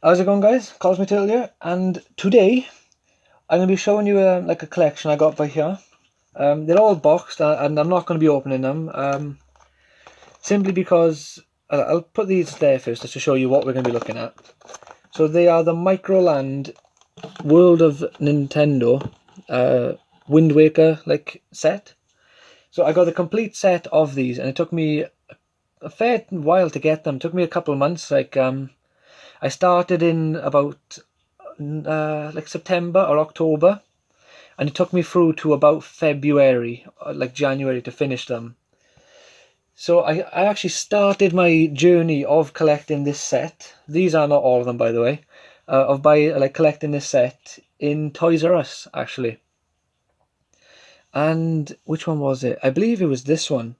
How's it going, guys? Calls me Turtle here, and today I'm going to be showing you like a collection I got by here. They're all boxed, and I'm not going to be opening them, simply because I'll put these there first just to show you what we're going to be looking at. So they are the Microland World of Nintendo Wind Waker like set. So I got the complete set of these, and it took me a fair while to get them. It took me a couple of months. I started in about like September or October, and it took me through to about February, like January, to finish them. So I actually started my journey of collecting this set. These are not all of them, by the way. Of collecting this set in Toys R Us, actually. And which one was it? I believe it was this one.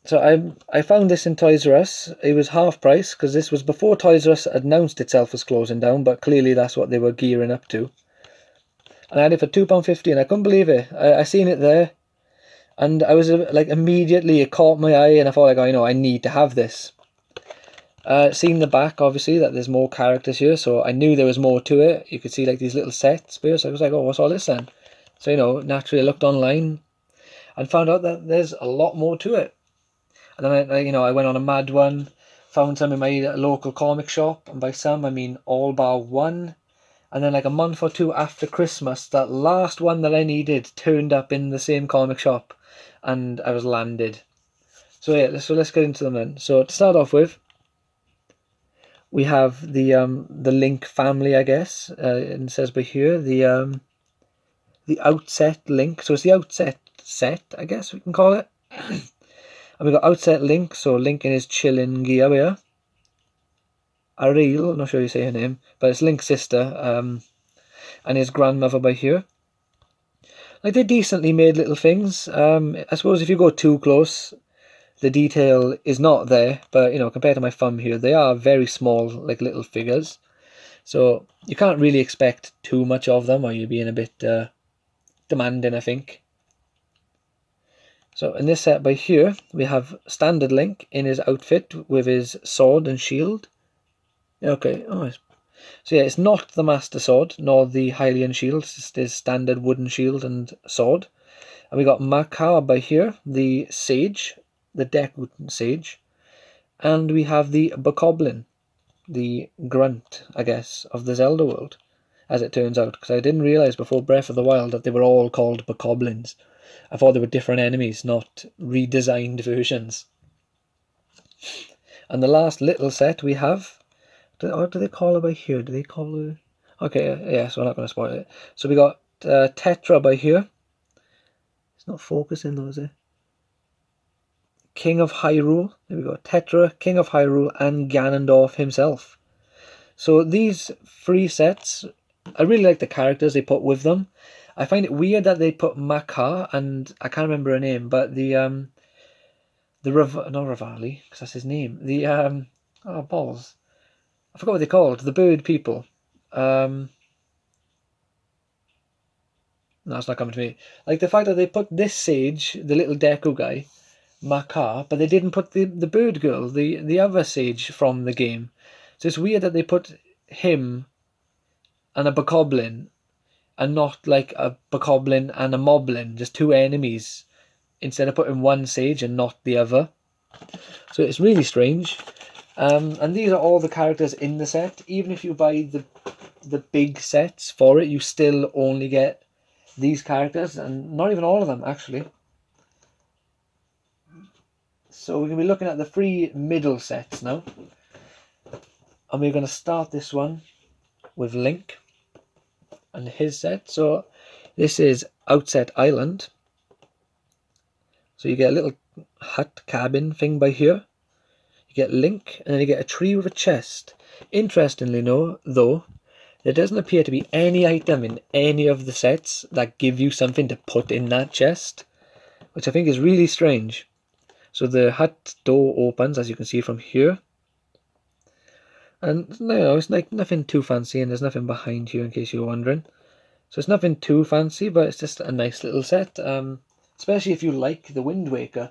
So I found this in Toys R Us. It was half price because this was before Toys R Us announced itself as closing down, but clearly that's what they were gearing up to. And I had it for £2.50, and I couldn't believe it. I seen it there, and I was like, immediately it caught my eye, and I thought, like, oh, I need to have this. Seeing the back, obviously, that there's more characters here, so I knew there was more to it. You could see like these little sets here, so I was like, oh, what's all this then? So naturally I looked online and found out that there's a lot more to it. And then I went on a mad one, found some in my local comic shop, and by some I mean all bar one. And then like a month or two after Christmas, that last one that I needed turned up in the same comic shop, and I was landed. So yeah, let's get into them then. So to start off with, we have the Link family, I guess. It says by here the Outset Link. So it's the Outset set, I guess we can call it. And we got Outset Link, so Link in his chilling gear here. Ariel, not sure you say her name, but it's Link's sister, and his grandmother by here. Like, they're decently made little things. I suppose if you go too close, the detail is not there, but compared to my thumb here, they are very small, like little figures. So you can't really expect too much of them, or you're being a bit demanding, I think. So in this set by here, we have standard Link in his outfit with his sword and shield. Okay, so yeah, it's not the Master Sword, nor the Hylian shield, it's just his standard wooden shield and sword. And we got Makar by here, the Sage, the Deku Sage. And we have the Bokoblin, the grunt, I guess, of the Zelda world, as it turns out, because I didn't realise before Breath of the Wild that they were all called Bokoblins. I thought they were different enemies, not redesigned versions. And the last little set we have, what do they call it by here? Do they call it... Okay, yeah, so we're not going to spoil it. So we got Tetra by here. It's not focusing though, is it? King of Hyrule. There we go. Tetra, King of Hyrule, and Ganondorf himself. So these three sets, I really like the characters they put with them. I find it weird that they put Makar, and I can't remember her name, but not Rivali, because that's his name. The balls. I forgot what they're called. The bird people. No, it's not coming to me. Like the fact that they put this sage, the little Deku guy, Makar, but they didn't put the bird girl, the other sage from the game. So it's weird that they put him and a Bokoblin, and not like a Bokoblin and a Moblin, just two enemies, instead of putting one sage and not the other. So it's really strange. And these are all the characters in the set. Even if you buy the big sets for it, you still only get these characters, and not even all of them actually. So we're going to be looking at the three middle sets now, and we're going to start this one with Link and his set. So this is Outset Island. So you get a little hut cabin thing by here. You get Link, and then you get a tree with a chest. Interestingly, though, there doesn't appear to be any item in any of the sets that give you something to put in that chest, which I think is really strange. So the hut door opens, as you can see from here. And it's like nothing too fancy, and there's nothing behind here in case you're wondering. So it's nothing too fancy, but it's just a nice little set, especially if you like the Wind Waker.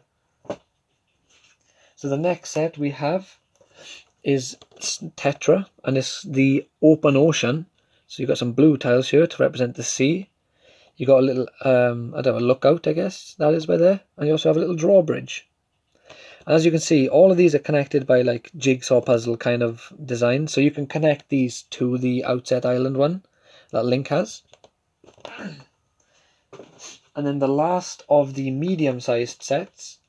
So the next set we have is Tetra, and it's the open ocean. So you've got some blue tiles here to represent the sea. You got a little, I don't know, a lookout, I guess that is by there. And you also have a little drawbridge. And as you can see, all of these are connected by like jigsaw puzzle kind of design. So you can connect these to the Outset Island one that Link has. And then the last of the medium-sized sets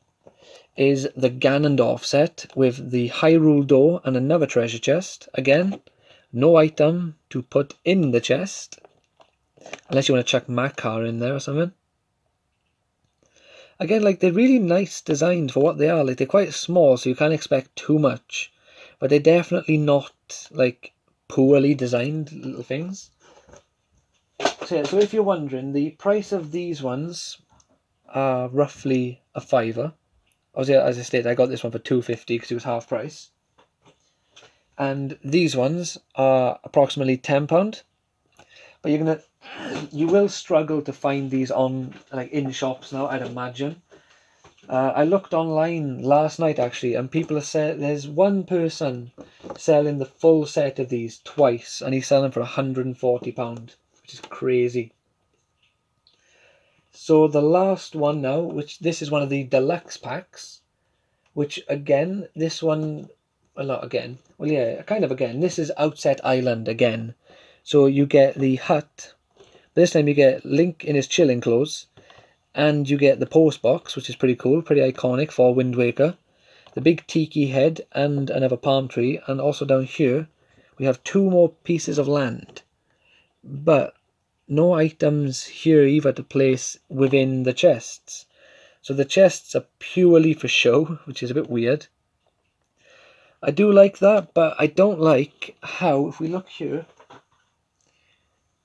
is the Ganondorf set with the Hyrule door and another treasure chest. Again, no item to put in the chest, unless you want to chuck Makar in there or something. Again, like, they're really nice designed for what they are. Like, they're quite small, so you can't expect too much. But they're definitely not, like, poorly designed little things. So, yeah, so if you're wondering, the price of these ones are roughly a £5. Obviously, as I stated, I got this one for £2.50 because it was half price. And these ones are approximately £10. But you will struggle to find these on, like, in shops now, I'd imagine. I looked online last night actually, and people are saying there's one person selling the full set of these twice, and he's selling for £140, which is crazy. So the last one now, which this is one of the deluxe packs, which again, this one, well, not again, well, yeah, kind of again, this is Outset Island again. So you get the hut. This time you get Link in his chilling clothes, and you get the post box, which is pretty cool, pretty iconic for Wind Waker. The big tiki head and another palm tree, and also down here we have 2 more pieces of land. But no items here either to place within the chests. So the chests are purely for show, which is a bit weird. I do like that, but I don't like how, if we look here,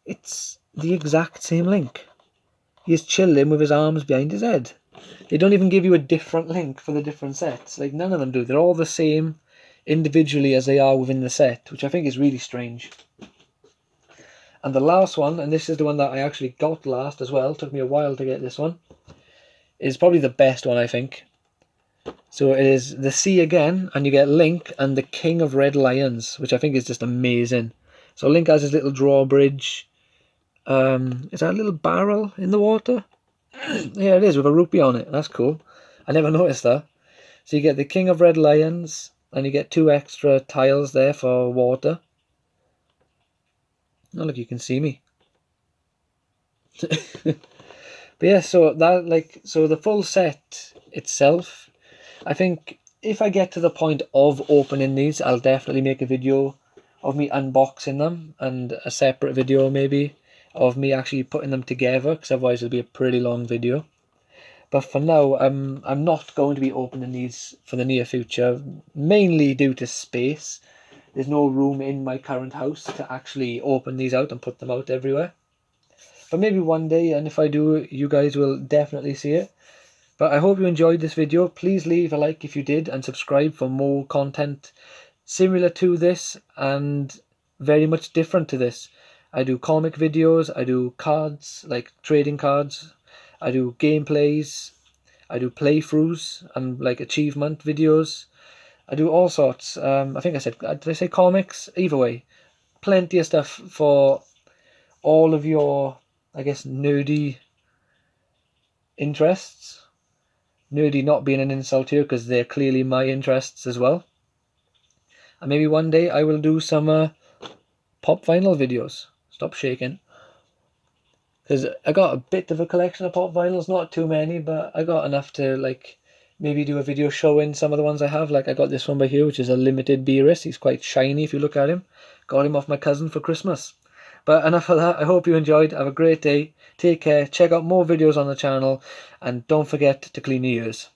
it's the exact same Link. He's chilling with his arms behind his head. They don't even give you a different Link for the different sets. Like, none of them do. They're all the same individually as they are within the set, which I think is really strange. And the last one, and this is the one that I actually got last as well, took me a while to get this one, is probably the best one, I think. So it is the sea again, and you get Link and the King of Red Lions, which I think is just amazing. So Link has his little drawbridge. Is that a little barrel in the water? Yeah, it is, with a rupee on it. That's cool. I never noticed that. So you get the King of Red Lions, and you get 2 extra tiles there for water. Oh, look, you can see me. But yeah, so the full set itself, I think if I get to the point of opening these, I'll definitely make a video of me unboxing them, and a separate video maybe of me actually putting them together, because otherwise it'll be a pretty long video. But for now, I'm not going to be opening these for the near future, mainly due to space. There's no room in my current house to actually open these out and put them out everywhere. But maybe one day, and if I do, you guys will definitely see it. But I hope you enjoyed this video. Please leave a like if you did, and subscribe for more content similar to this and very much different to this. I do comic videos, I do cards, like trading cards, I do gameplays, I do playthroughs and like achievement videos. I do all sorts. I think I said, did I say comics? Either way, plenty of stuff for all of your, I guess, nerdy interests. Nerdy not being an insult here, because they're clearly my interests as well. And maybe one day I will do some pop vinyl videos. Stop shaking. Because I got a bit of a collection of pop vinyls, not too many, but I got enough to, like, maybe do a video showing some of the ones I have. Like, I got this one by here, which is a limited Beerus. He's quite shiny if you look at him. Got him off my cousin for Christmas. But enough of that. I hope you enjoyed. Have a great day. Take care. Check out more videos on the channel. And don't forget to clean your ears.